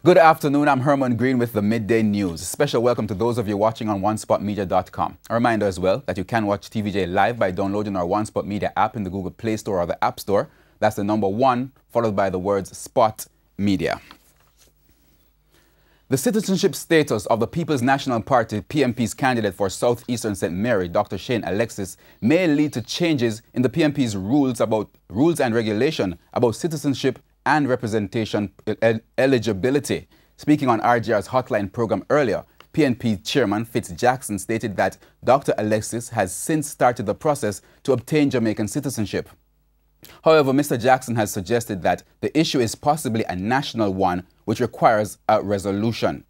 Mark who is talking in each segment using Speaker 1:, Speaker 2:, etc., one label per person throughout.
Speaker 1: Good afternoon, I'm Herman Green with the Midday News. Special welcome to those of you watching on onespotmedia.com. A reminder as well that you can watch TVJ live by downloading our One Spot Media app in the Google Play Store or the App Store. That's the number 1, followed by the words Spot Media. The citizenship status of the People's National Party PNP's candidate for Southeastern St. Mary, Dr. Shane Alexis, may lead to changes in the PNP's rules and regulation about citizenship and representation eligibility. Speaking on RGR's Hotline program earlier, PNP Chairman Fitz Jackson stated that Dr. Alexis has since started the process to obtain Jamaican citizenship. However, Mr. Jackson has suggested that the issue is possibly a national one, which requires a resolution.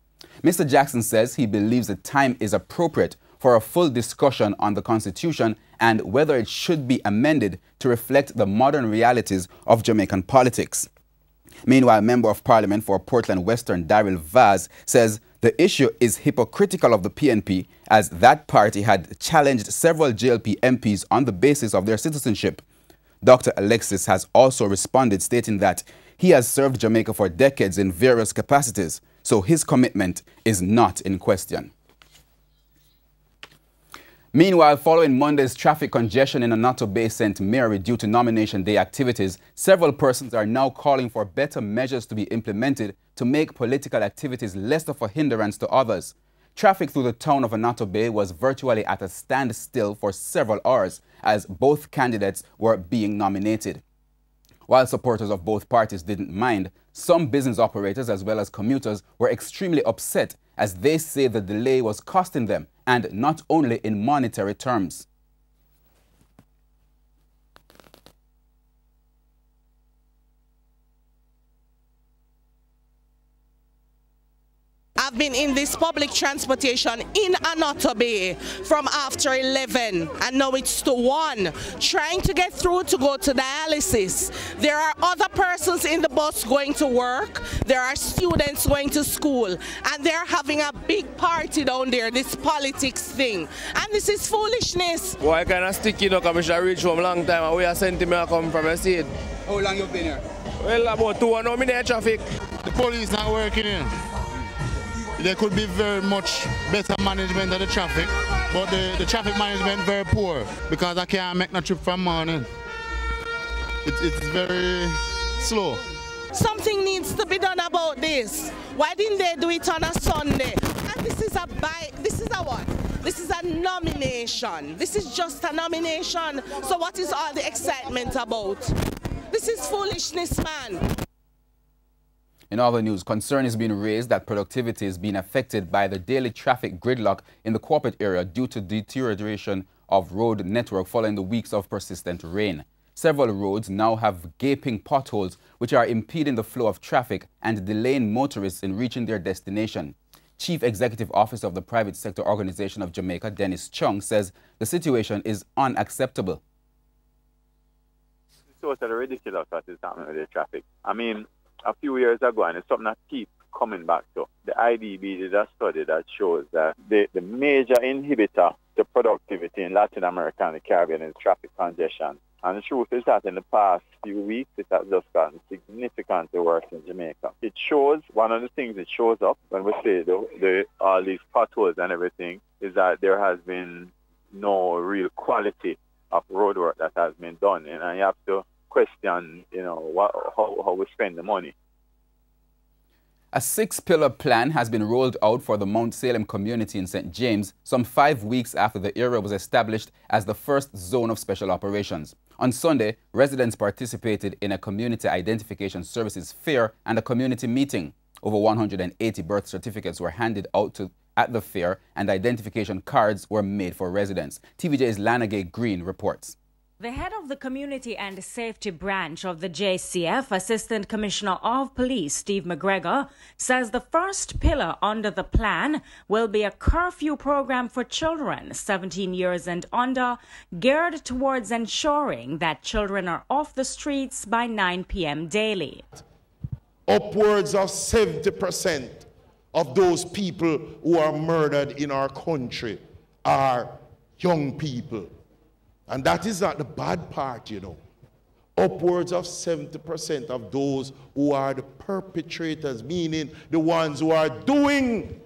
Speaker 1: Mr. Jackson says he believes the time is appropriate for a full discussion on the Constitution and whether it should be amended to reflect the modern realities of Jamaican politics. Meanwhile, Member of Parliament for Portland Western, Daryl Vaz, says the issue is hypocritical of the PNP as that party had challenged several JLP MPs on the basis of their citizenship. Dr. Alexis has also responded, stating that he has served Jamaica for decades in various capacities, so his commitment is not in question. Meanwhile, following Monday's traffic congestion in Annotto Bay, St. Mary due to nomination day activities, several persons are now calling for better measures to be implemented to make political activities less of a hindrance to others. Traffic through the town of Annotto Bay was virtually at a standstill for several hours as both candidates were being nominated. While supporters of both parties didn't mind, some business operators as well as commuters were extremely upset as they say the delay was costing them, and not only in monetary terms.
Speaker 2: I've been in this public transportation in Annotto Bay from after 11 and now it's to 1, trying to get through to go to dialysis. There are other persons in the bus going to work, there are students going to school, and they're having a big party down there, this politics thing. And this is foolishness.
Speaker 3: Why kind of sticky, because I should reach home a long time and we are sent me come from a seat.
Speaker 4: How long you been here?
Speaker 3: Well, about 2 hours now, I'm in traffic.
Speaker 5: The police not working here. There could be very much better management of the traffic, but the traffic management very poor because I can't make no trip from morning. It's very slow.
Speaker 2: Something needs to be done about this. Why didn't they do it on a Sunday? And this is a what? This is a nomination. This is just a nomination. So what is all the excitement about? This is foolishness, man.
Speaker 1: In other news, concern is being raised that productivity is being affected by the daily traffic gridlock in the corporate area due to deterioration of road network following the weeks of persistent rain. Several roads now have gaping potholes which are impeding the flow of traffic and delaying motorists in reaching their destination. Chief Executive Officer of the Private Sector Organization of Jamaica, Dennis Chung, says the situation is unacceptable.
Speaker 6: It's totally ridiculous what is happening with the traffic. I mean, a few years ago, and it's something that keeps coming back to. The IDB did a study that shows that the major inhibitor to productivity in Latin America and the Caribbean is traffic congestion. And the truth is that in the past few weeks, it has just gotten significantly worse in Jamaica. It shows, one of the things it shows up when we say all these potholes and everything, is that there has been no real quality of roadwork that has been done. And you have to question, how we spend the money.
Speaker 1: A 6-pillar plan has been rolled out for the Mount Salem community in St. James some 5 weeks after the area was established as the first zone of special operations. On Sunday, residents participated in a community identification services fair and a community meeting. Over 180 birth certificates were handed out at the fair and identification cards were made for residents. TVJ's Lanagay Green reports.
Speaker 7: The head of the Community and Safety Branch of the JCF, Assistant Commissioner of Police Steve McGregor, says the first pillar under the plan will be a curfew program for children 17 years and under, geared towards ensuring that children are off the streets by 9 p.m. daily.
Speaker 8: Upwards of 70% of those people who are murdered in our country are young people. And that is not the bad part, upwards of 70% of those who are the perpetrators, meaning the ones who are doing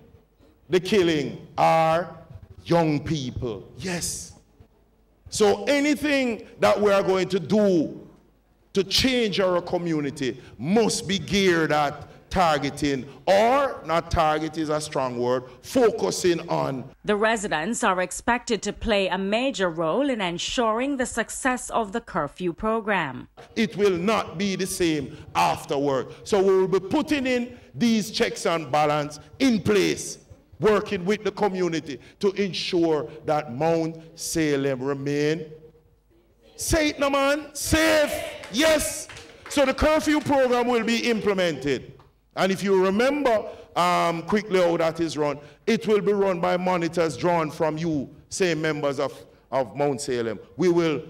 Speaker 8: the killing, are young people. Yes. So anything that we are going to do to change our community must be geared at targeting, or not target is a strong word, focusing on.
Speaker 7: The residents are expected to play a major role in ensuring the success of the curfew program.
Speaker 8: It will not be the same afterward. So we will be putting in these checks and balance in place, working with the community to ensure that Mount Salem remain, say it no man, safe, yes. So the curfew program will be implemented. And if you remember quickly how that is run, it will be run by monitors drawn from you, same members of Mount Salem. We will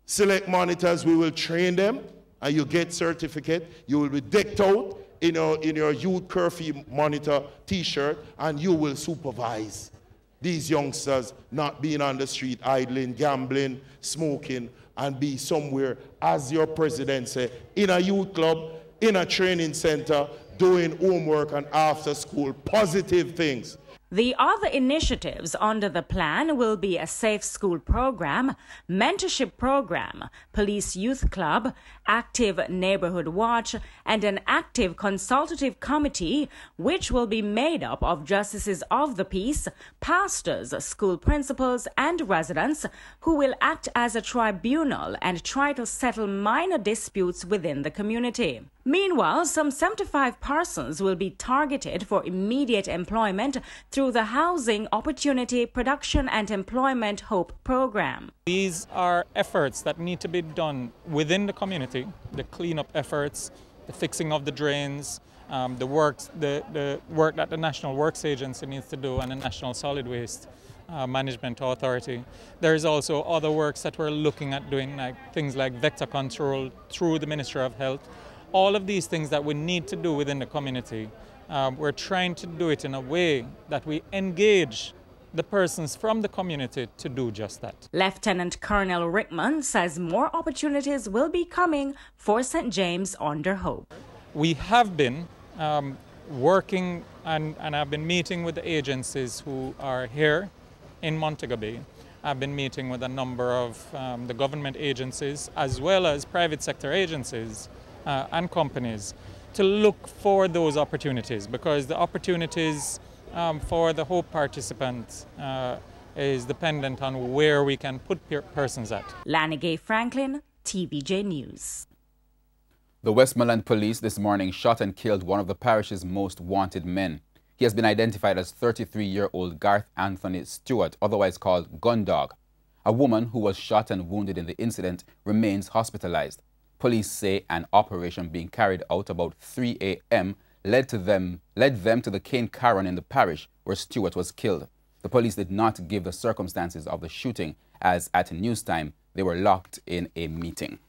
Speaker 8: select monitors, we will train them, and you get certificate. You will be decked out in your youth curfew monitor t-shirt, and you will supervise these youngsters not being on the street, idling, gambling, smoking, and be somewhere, as your president said, in a youth club, in a training center, doing homework and after school, positive things.
Speaker 7: The other initiatives under the plan will be a safe school program, mentorship program, police youth club, active neighborhood watch, and an active consultative committee, which will be made up of justices of the peace, pastors, school principals, and residents, who will act as a tribunal and try to settle minor disputes within the community. Meanwhile, some 75 persons will be targeted for immediate employment through the Housing Opportunity Production and Employment Hope program.
Speaker 4: These are efforts that need to be done within the community, the cleanup efforts, the fixing of the drains, the work that the National Works Agency needs to do, and the National Solid Waste Management Authority. There is also other works that we're looking at doing, like things like vector control through the Ministry of Health. All of these things that we need to do within the community, we're trying to do it in a way that we engage the persons from the community to do just that.
Speaker 7: Lieutenant Colonel Rickman says more opportunities will be coming for St. James under Hope.
Speaker 4: We have been working and I've been meeting with the agencies who are here in Montego Bay. I've been meeting with a number of the government agencies as well as private sector agencies and companies to look for those opportunities, because the opportunities for the Hope participants is dependent on where we can put persons at.
Speaker 7: Lanigay Franklin, TVJ News.
Speaker 1: The Westmoreland Police this morning shot and killed one of the parish's most wanted men. He has been identified as 33-year-old Garth Anthony Stewart, otherwise called Gundog. A woman who was shot and wounded in the incident remains hospitalized. Police say an operation being carried out about 3 a.m. led them to the Cane Caron in the parish where Stewart was killed. The police did not give the circumstances of the shooting, as at news time they were locked in a meeting.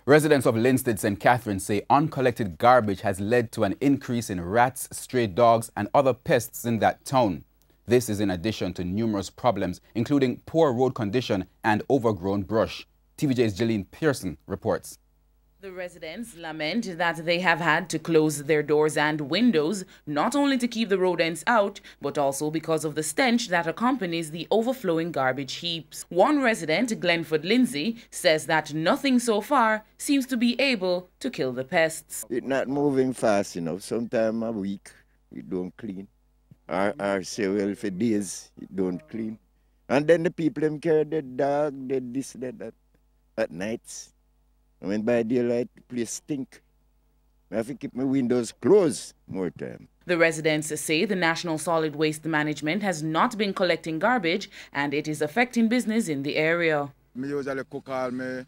Speaker 1: Residents of Linstead St. Catherine say uncollected garbage has led to an increase in rats, stray dogs and other pests in that town. This is in addition to numerous problems, including poor road condition and overgrown brush. TVJ's Jeline Pearson reports.
Speaker 9: The residents lament that they have had to close their doors and windows, not only to keep the rodents out, but also because of the stench that accompanies the overflowing garbage heaps. One resident, Glenford Lindsay, says that nothing so far seems to be able to kill the pests.
Speaker 10: It's not moving fast enough. Sometimes a week it don't clean. Or say, well, for days it don't clean. And then the people them carry the dog, they this, that. At nights, when by daylight, the place stink. I have to keep my windows closed more time.
Speaker 9: The residents say the National Solid Waste Management has not been collecting garbage and it is affecting business in the area.
Speaker 11: I usually cook all my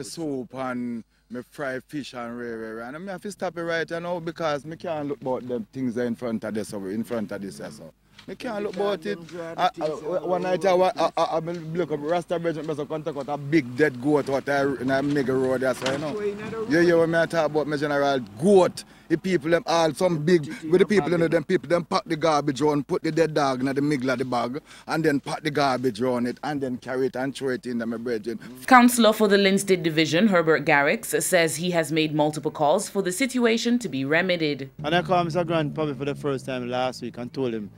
Speaker 11: soup and my fried fish and and I have to stop it right now because I can't look about them things in front of this. I can't look about it. One night I look up Rasta Bridge and contact out a big dead goat out there in a mega road there, so you know. You hear what I talk about, my general goat The people them all some big with the people in them people them pack the garbage on, put the dead dog in the middle of the bag, and then pack the garbage on it, and then carry it and throw it in my brethren.
Speaker 9: Councillor for the Linstead Division, Herbert Garrix, says he has made multiple calls for the situation to be remedied.
Speaker 12: And I called Mr. Grant probably for the first time last week and told him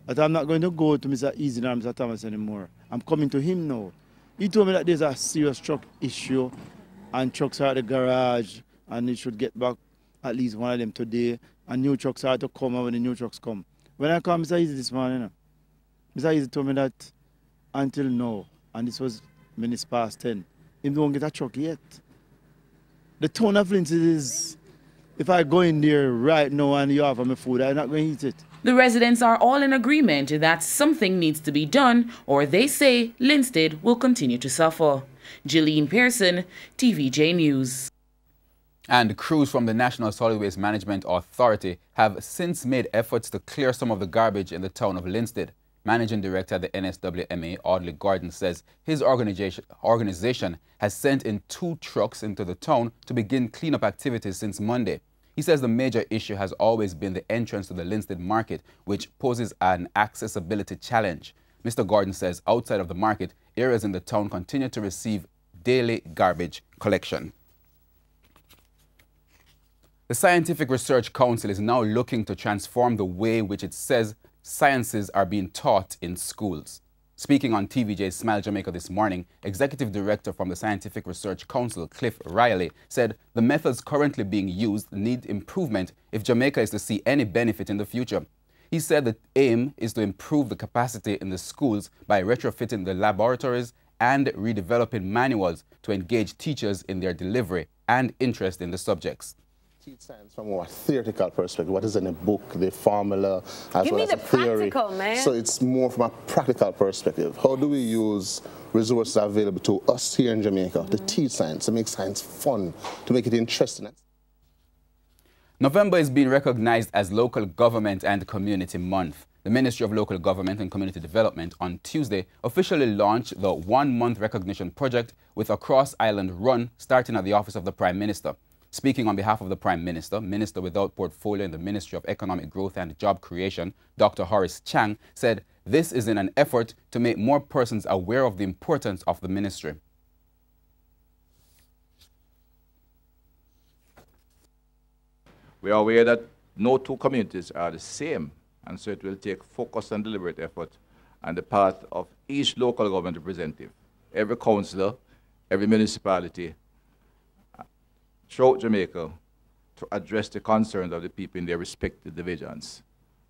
Speaker 12: that I'm not going to go to Mr. Easy or Mr. Thomas anymore. I'm coming to him now. He told me that there's a serious truck issue and trucks are at the garage and he should get back at least one of them today. And new trucks are to come, and when the new trucks come. When I called Mr. Easy this morning, Mr. Easy told me that until now, and this was minutes past 10, he don't get a truck yet. The town of Linstead is, if I go in there right now and you offer me food, I'm not going to eat it.
Speaker 9: The residents are all in agreement that something needs to be done, or they say Linstead will continue to suffer. Gillian Pearson, TVJ News.
Speaker 1: And crews from the National Solid Waste Management Authority have since made efforts to clear some of the garbage in the town of Linstead. Managing Director of the NSWMA, Audley Gordon, says his organization has sent in 2 trucks into the town to begin cleanup activities since Monday. He says the major issue has always been the entrance to the Linstead market, which poses an accessibility challenge. Mr. Gordon says outside of the market, areas in the town continue to receive daily garbage collection. The Scientific Research Council is now looking to transform the way which it says sciences are being taught in schools. Speaking on TVJ's Smile Jamaica this morning, Executive Director from the Scientific Research Council, Cliff Riley, said the methods currently being used need improvement if Jamaica is to see any benefit in the future. He said the aim is to improve the capacity in the schools by retrofitting the laboratories and redeveloping manuals to engage teachers in their delivery and interest in the subjects.
Speaker 13: Teach science from a theoretical perspective. What is in a book, the formula, as
Speaker 14: Give
Speaker 13: well
Speaker 14: me
Speaker 13: as
Speaker 14: the
Speaker 13: the theory.
Speaker 14: practical, man.
Speaker 13: So it's more from a practical perspective. How do we use resources available to us here in Jamaica to teach science, to make science fun, to make it interesting?
Speaker 1: November is being recognized as Local Government and Community Month. The Ministry of Local Government and Community Development on Tuesday officially launched the 1-month recognition project with a cross-island run starting at the office of the Prime Minister. Speaking on behalf of the Prime Minister, Minister without portfolio in the Ministry of Economic Growth and Job Creation, Dr. Horace Chang, said this is in an effort to make more persons aware of the importance of the ministry.
Speaker 15: We are aware that no 2 communities are the same, and so it will take focused and deliberate effort on the part of each local government representative, every councillor, every municipality, throughout Jamaica to address the concerns of the people in their respective divisions.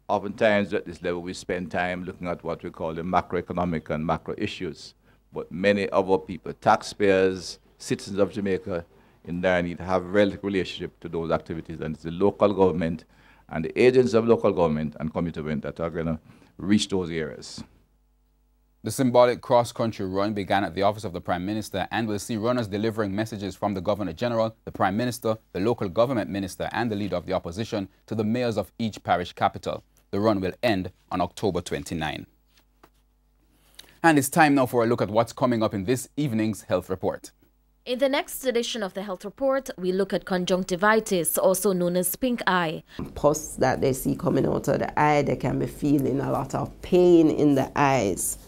Speaker 15: Oftentimes at this level we spend time looking at what we call the macroeconomic and macro issues, but many of our people, taxpayers, citizens of Jamaica in dire need, have a relative relationship to those activities, and it's the local government and the agents of local government and community government that are going to reach those areas.
Speaker 1: The symbolic cross-country run began at the office of the Prime Minister and will see runners delivering messages from the Governor-General, the Prime Minister, the local government minister and the Leader of the Opposition to the mayors of each parish capital. The run will end on October 29. And it's time now for a look at what's coming up in this evening's Health Report.
Speaker 16: In the next edition of the Health Report, we look at conjunctivitis, also known as pink eye.
Speaker 17: Pus that they see coming out of the eye, they can be feeling a lot of pain in the eyes.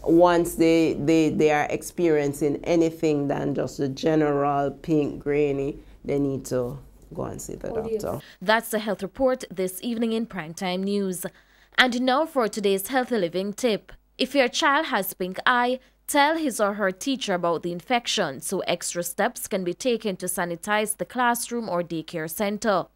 Speaker 17: Once they are experiencing anything than just a general pink grainy, they need to go and see the doctor.
Speaker 16: That's the Health Report this evening in Primetime News. And now for today's healthy living tip. If your child has pink eye, tell his or her teacher about the infection so extra steps can be taken to sanitize the classroom or daycare center.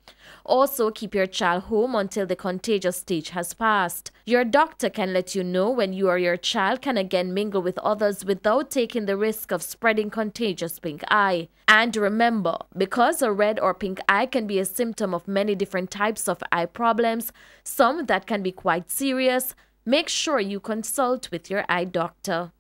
Speaker 16: Also, keep your child home until the contagious stage has passed. Your doctor can let you know when you or your child can again mingle with others without taking the risk of spreading contagious pink eye. And remember, because a red or pink eye can be a symptom of many different types of eye problems, some that can be quite serious, make sure you consult with your eye doctor.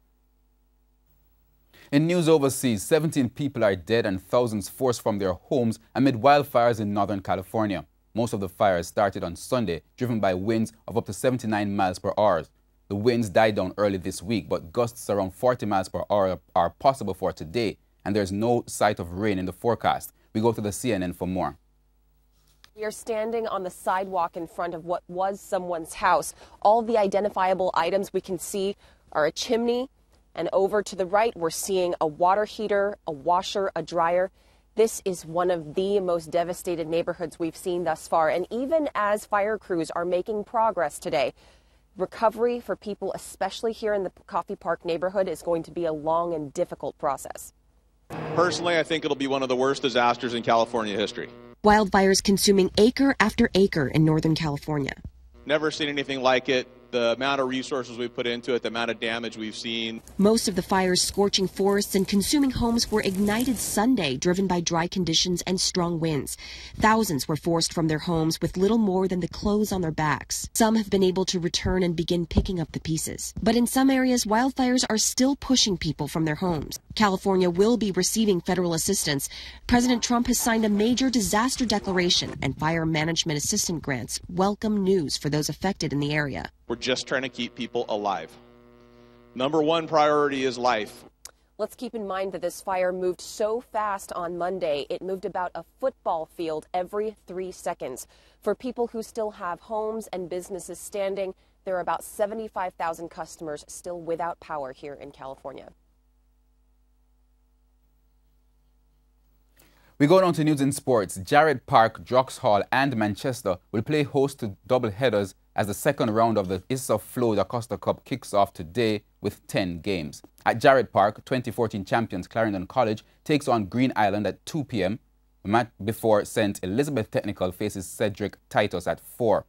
Speaker 1: In news overseas, 17 people are dead and thousands forced from their homes amid wildfires in Northern California. Most of the fires started on Sunday, driven by winds of up to 79 miles per hour. The winds died down early this week, but gusts around 40 miles per hour are possible for today, and there's no sight of rain in the forecast. We go to the CNN for more.
Speaker 14: We are standing on the sidewalk in front of what was someone's house. All the identifiable items we can see are a chimney, and over to the right we're seeing a water heater, a washer, a dryer. This is one of the most devastated neighborhoods we've seen thus far, and even as fire crews are making progress today, recovery for people, especially here in the Coffee Park neighborhood, is going to be a long and difficult process.
Speaker 18: Personally, I think it'll be one of the worst disasters in California history.
Speaker 14: Wildfires consuming acre after acre in Northern California.
Speaker 18: Never seen anything like it. The amount of resources we put into it, the amount of damage we've seen.
Speaker 14: Most of the fires scorching forests and consuming homes were ignited Sunday, driven by dry conditions and strong winds. Thousands were forced from their homes with little more than the clothes on their backs. Some have been able to return and begin picking up the pieces. But in some areas, wildfires are still pushing people from their homes. California will be receiving federal assistance. President Trump has signed a major disaster declaration, and fire management assistance grants welcome news for those affected in the area.
Speaker 18: We're just trying to keep people alive. Number one priority is life.
Speaker 14: Let's keep in mind that this fire moved so fast on Monday. It moved about a football field every 3 seconds. For people who still have homes and businesses standing, there are about 75,000 customers still without power here in California.
Speaker 1: We go down to news in sports. Jarrett Park, Drux and Manchester will play host to double headers as the second round of the Issa Flo Da Costa Cup kicks off today with 10 games. At Jarrett Park, 2014 champions Clarendon College takes on Green Island at 2 p.m. The match before St. Elizabeth Technical faces Cedric Titus at 4.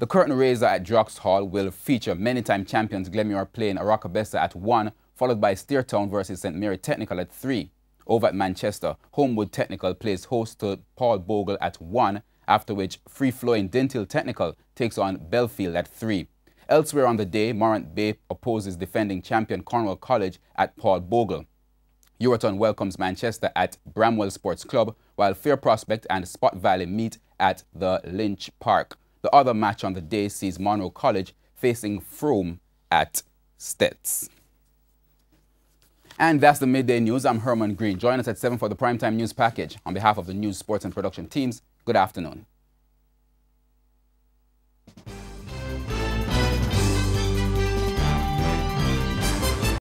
Speaker 1: The curtain raiser at Drux will feature many-time champions Glenmuir playing Aracabessa at 1, followed by Steertown versus St. Mary Technical at 3. Over at Manchester, Homewood Technical plays host to Paul Bogle at 1, after which free-flowing Dentil Technical takes on Belfield at 3. Elsewhere on the day, Morant Bay opposes defending champion Cornwall College at Paul Bogle. Euraton welcomes Manchester at Bramwell Sports Club, while Fair Prospect and Spot Valley meet at the Lynch Park. The other match on the day sees Monroe College facing Frome at Stets. And that's the Midday News. I'm Herman Green. Join us at 7 for the Primetime News Package. On behalf of the news, sports and production teams, good afternoon.